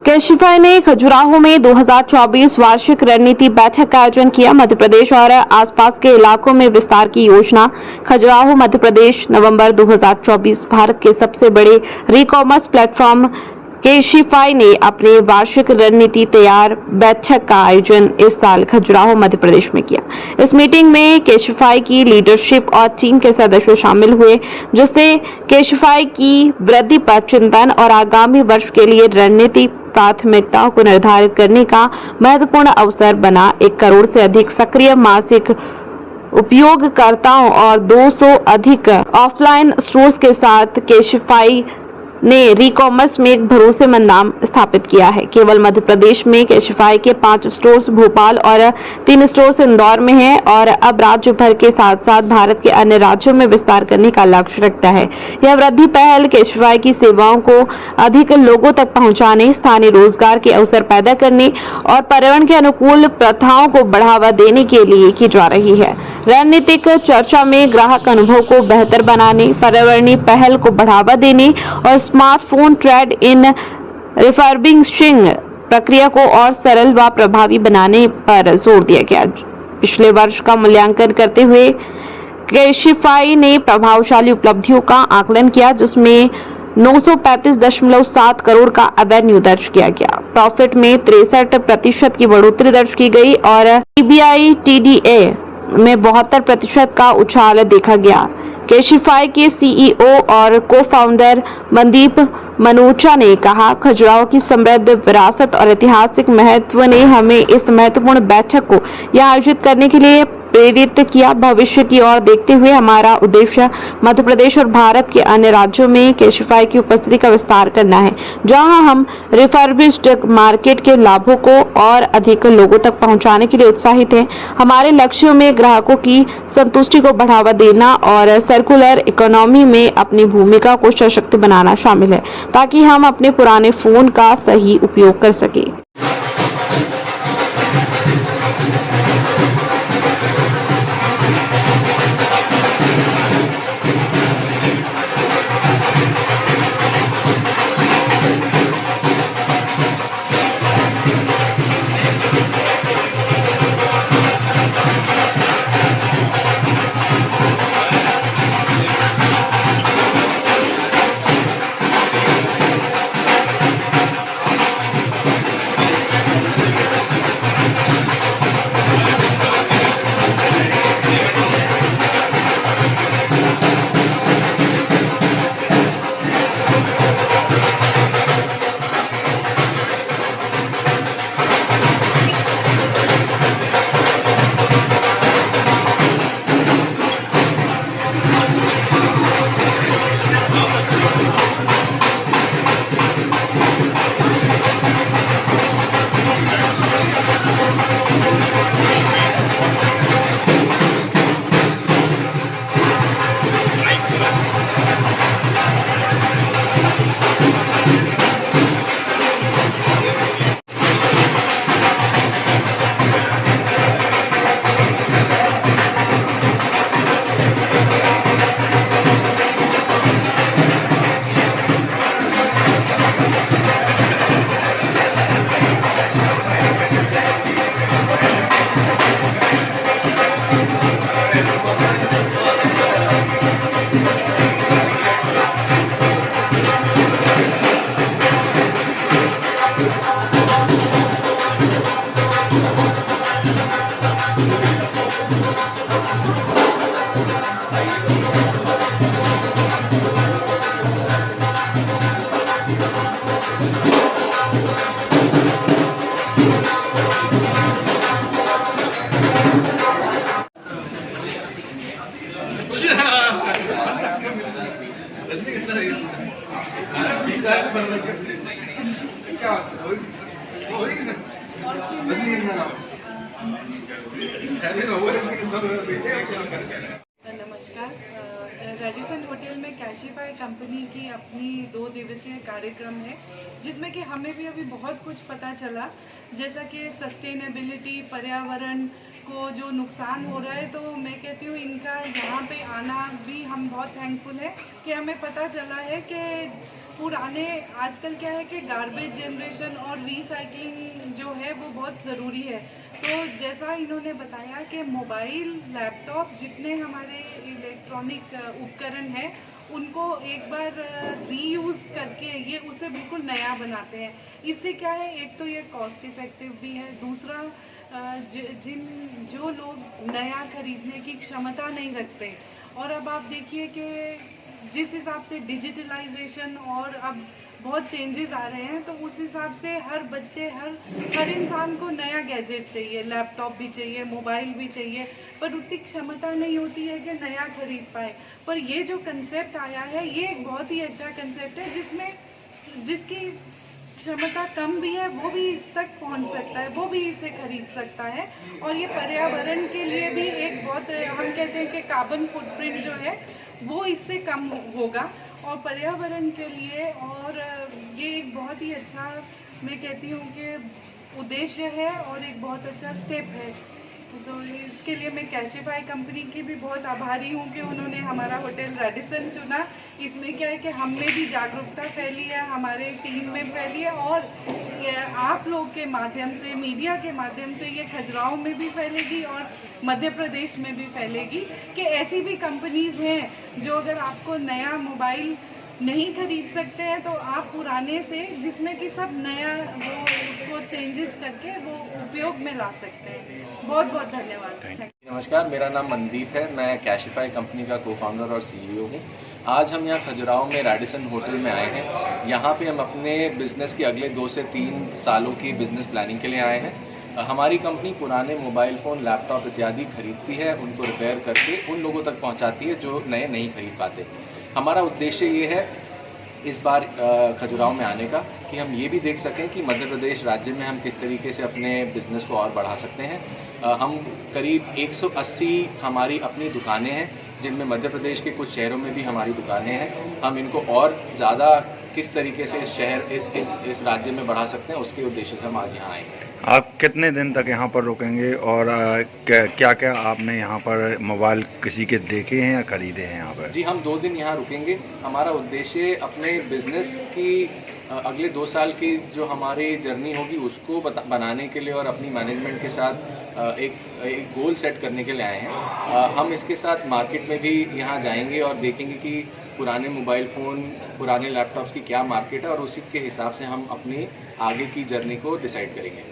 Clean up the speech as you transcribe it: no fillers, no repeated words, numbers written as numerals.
केशिफाई ने खजुराहो में 2024 वार्षिक रणनीति बैठक का आयोजन किया। मध्य प्रदेश और आसपास के इलाकों में विस्तार की योजना। खजुराहो मध्य प्रदेश, नवंबर 2024। भारत के सबसे बड़े री कॉमर्स प्लेटफॉर्म केशिफाई ने अपनी वार्षिक रणनीति तैयार बैठक का आयोजन इस साल खजुराहो मध्य प्रदेश में किया। इस मीटिंग में केशिफाई की लीडरशिप और टीम के सदस्य शामिल हुए, जिससे केशिफाई की वृद्धि पर चिंतन और आगामी वर्ष के लिए रणनीति प्राथमिकताओं को निर्धारित करने का महत्वपूर्ण अवसर बना। 1 करोड़ से अधिक सक्रिय मासिक उपयोगकर्ताओं और 200 अधिक ऑफलाइन स्टोर्स के साथ केशिफाई ने री कॉमर्स में एक भरोसेमंद नाम स्थापित किया है। केवल मध्य प्रदेश में केशिफाई के 5 स्टोर्स भोपाल और 3 स्टोर्स इंदौर में हैं और अब राज्य भर के साथ साथ भारत के अन्य राज्यों में विस्तार करने का लक्ष्य रखता है। यह वृद्धि पहल केशिफाई की सेवाओं को अधिक लोगों तक पहुंचाने, स्थानीय रोजगार के अवसर पैदा करने और पर्यावरण के अनुकूल प्रथाओं को बढ़ावा देने के लिए की जा रही है। रणनीतिक चर्चा में ग्राहक अनुभव को बेहतर बनाने, पर्यावरणीय पहल को बढ़ावा देने और स्मार्टफोन ट्रेड इन रिफर्बिशिंग प्रक्रिया को और सरल व प्रभावी बनाने पर जोर दिया गया। पिछले वर्ष का मूल्यांकन करते हुए केशिफाई ने प्रभावशाली उपलब्धियों का आकलन किया, जिसमें 935.7 करोड़ का रेवेन्यू दर्ज किया गया। प्रॉफिट में 63% की बढ़ोतरी दर्ज की गई और EBITDA में 72% का उछाल देखा गया। केशिफाई के CEO और को-फाउंडर मनदीप मनोचा ने कहा, खजुराहो की समृद्ध विरासत और ऐतिहासिक महत्व ने हमें इस महत्वपूर्ण बैठक को यहां आयोजित करने के लिए प्रेरित किया। भविष्य की ओर देखते हुए हमारा उद्देश्य मध्य प्रदेश और भारत के अन्य राज्यों में केशिफाई की उपस्थिति का विस्तार करना है, जहां हम रिफर्बिश्ड मार्केट के लाभों को और अधिक लोगों तक पहुंचाने के लिए उत्साहित हैं। हमारे लक्ष्यों में ग्राहकों की संतुष्टि को बढ़ावा देना और सर्कुलर इकोनॉमी में अपनी भूमिका को सशक्त बनाना शामिल है, ताकि हम अपने पुराने फोन का सही उपयोग कर सकें। नमस्कार। रेडिसन होटल में केशिफाई कंपनी की अपनी 2 दिवसीय कार्यक्रम है, जिसमें कि हमें भी अभी बहुत कुछ पता चला, जैसा कि सस्टेनेबिलिटी, पर्यावरण को जो नुकसान हो रहा है। तो मैं कहती हूँ इनका यहाँ पे आना भी हम बहुत थैंकफुल है कि हमें पता चला है कि पुराने आजकल क्या है कि गार्बेज जनरेशन और रीसाइक्लिंग जो है वो बहुत ज़रूरी है। तो जैसा इन्होंने बताया कि मोबाइल, लैपटॉप, जितने हमारे इलेक्ट्रॉनिक उपकरण हैं उनको एक बार रीयूज़ करके ये उसे बिल्कुल नया बनाते हैं। इससे क्या है, एक तो ये कॉस्ट इफ़ेक्टिव भी है, दूसरा जो लोग नया खरीदने की क्षमता नहीं रखते, और अब आप देखिए कि जिस हिसाब से डिजिटलाइजेशन और अब बहुत चेंजेस आ रहे हैं, तो उस हिसाब से हर बच्चे हर इंसान को नया गैजेट चाहिए, लैपटॉप भी चाहिए, मोबाइल भी चाहिए, पर उतनी क्षमता नहीं होती है कि नया खरीद पाए। पर ये जो कंसेप्ट आया है ये एक बहुत ही अच्छा कंसेप्ट है, जिसकी क्षमता कम भी है वो भी इस तक पहुंच सकता है, वो भी इसे खरीद सकता है। और ये पर्यावरण के लिए भी एक बहुत, हम कहते हैं कि कार्बन फुटप्रिंट जो है वो इससे कम होगा और पर्यावरण के लिए, और ये एक बहुत ही अच्छा, मैं कहती हूँ कि उद्देश्य है और एक बहुत अच्छा स्टेप है। तो इसके लिए मैं कैशिफाई कंपनी की भी बहुत आभारी हूँ कि उन्होंने हमारा होटल रेडिसन चुना। इसमें क्या है कि हम में भी जागरूकता फैली है, हमारे टीम में फैली है, और ये आप लोग के माध्यम से, मीडिया के माध्यम से ये खजुराहो में भी फैलेगी और मध्य प्रदेश में भी फैलेगी कि ऐसी भी कंपनीज़ हैं जो अगर आपको नया मोबाइल नहीं खरीद सकते हैं तो आप पुराने से, जिसमें कि सब नया वो उसको चेंजेस करके वो उपयोग में ला सकते हैं। बहुत बहुत धन्यवाद। नमस्कार, मेरा नाम मनदीप है। मैं कैशिफाई कंपनी का को-फाउंडर और CEO हूँ। आज हम यहाँ खजुराहो में रेडिसन होटल में आए हैं। यहाँ पे हम अपने बिज़नेस के अगले 2 से 3 सालों की बिज़नेस प्लानिंग के लिए आए हैं। हमारी कंपनी पुराने मोबाइल फ़ोन, लैपटॉप इत्यादि खरीदती है, उनको रिपेयर करके उन लोगों तक पहुँचाती है जो नए नहीं खरीद पाते। हमारा उद्देश्य ये है इस बार खजुराहो में आने का कि हम ये भी देख सकें कि मध्य प्रदेश राज्य में हम किस तरीके से अपने बिज़नेस को और बढ़ा सकते हैं। हम करीब 180 हमारी अपनी दुकानें हैं, जिनमें मध्य प्रदेश के कुछ शहरों में भी हमारी दुकानें हैं। हम इनको और ज़्यादा किस तरीके से इस राज्य में बढ़ा सकते हैं, उसके उद्देश्य से हम आज यहाँ आए हैं। आप कितने दिन तक यहाँ पर रुकेंगे और क्या क्या आपने यहाँ पर मोबाइल किसी के देखे हैं या खरीदे हैं यहाँ पर? जी, हम 2 दिन यहाँ रुकेंगे। हमारा उद्देश्य अपने बिज़नेस की अगले 2 साल की जो हमारी जर्नी होगी उसको बनाने के लिए और अपनी मैनेजमेंट के साथ एक गोल सेट करने के लिए आए हैं। हम इसके साथ मार्केट में भी यहाँ जाएंगे और देखेंगे कि पुराने मोबाइल फ़ोन, पुराने लैपटॉप्स की क्या मार्केट है और उसी के हिसाब से हम अपनी आगे की जर्नी को डिसाइड करेंगे।